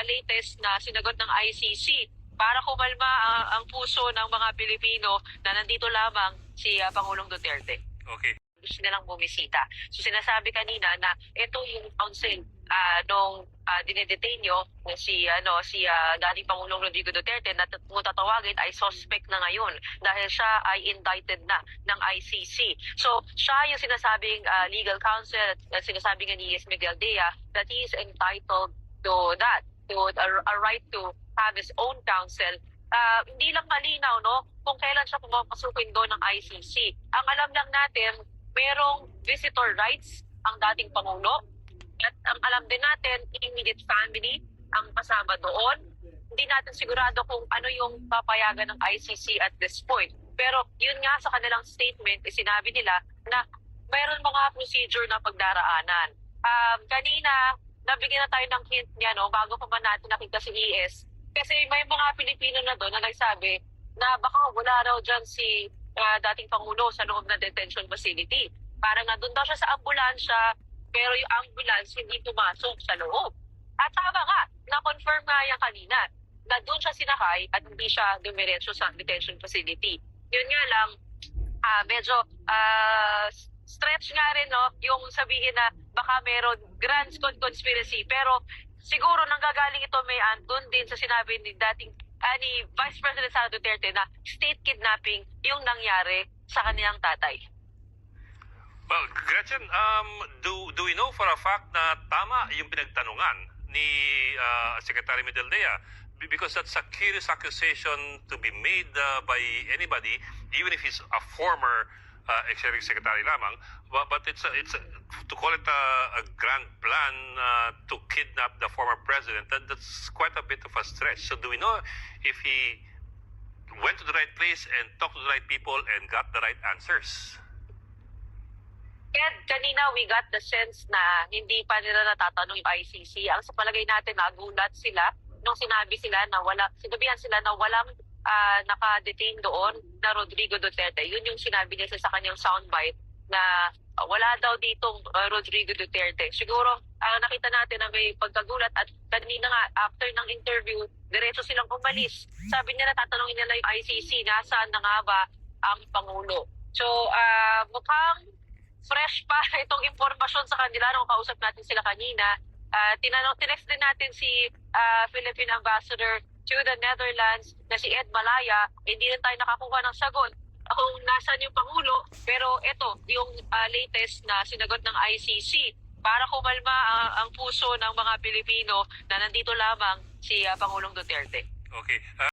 latest na sinagot ng ICC para kumalma ang puso ng mga Pilipino na nandito lamang si Pangulong Duterte. Okay. Gusto nilang bumisita. So sinasabi kanina na ito yung counsel nung dinedetain nyo na si dating Pangulong Rodrigo Duterte na kung tatawagin ay suspect na ngayon dahil siya ay indicted na ng ICC. So siya yung sinasabing legal counsel at sinasabi nga ni Miguel Dea that he is entitled to that, to a right to have his own counsel. Hindi lang malinaw kung kailan siya pumapasukin doon ng ICC. Ang alam lang natin, merong visitor rights ang dating Pangulo at ang alam din natin, immediate family ang kasama doon. Hindi natin sigurado kung ano yung papayagan ng ICC at this point. Pero yun nga sa kanilang statement, sinabi nila na mayroon mga procedure na pagdaraanan. Kanina, nabigyan na tayo ng hint niya bago pa man natin nakita si ES. Kasi may mga Pilipino na doon na nagsabi na baka wala raw dyan si dating Pangulo sa loob ng detention facility. Parang nandun daw siya sa ambulansya, pero yung ambulance hindi pumasok sa loob. At tama nga, na-confirm nga yan kanina na doon siya sinakay at hindi siya dumiretso sa detention facility. Yun nga lang, medyo stretch nga rin yung sabihin na baka meron grand conspiracy. Pero siguro nanggagaling ito may andun din sa sinabi ni dating ni Vice President Sara Duterte na state kidnapping yung nangyari sa kanilang tatay. Well, Gretchen, do we know for a fact na tama yung pinagtanungan ni Secretary Miguel Dea? Because that's a curious accusation to be made by anybody, even if he's a former Executive Secretary lamang. But it's to call it a grand plan to kidnap the former president. That's quite a bit of a stretch. So do we know if he went to the right place and talked to the right people and got the right answers? Ed, kanina we got the sense na hindi pa nila natatanong yung ICC. Ang sa palagay natin, nagulat sila nung sinabihan sila na walang naka-detain doon na Rodrigo Duterte. Yun yung sinabi niya sa kanyang soundbite na wala daw ditong Rodrigo Duterte. Siguro nakita natin na may pagkagulat at kanina nga after ng interview, diretso silang umalis. Sabi nila tatanungin nila yung ICC nasaan na nga ba ang Pangulo. So mukhang fresh pa itong impormasyon sa kanila nung kausap natin sila kanina. Tinext din natin si Philippine Ambassador to the Netherlands na si Ed Malaya. Hindi na tayo nakakuha ng sagot kung nasaan yung Pangulo. Pero ito, yung latest na sinagot ng ICC para kumalma ang puso ng mga Pilipino na nandito lamang si Pangulong Duterte. Okay.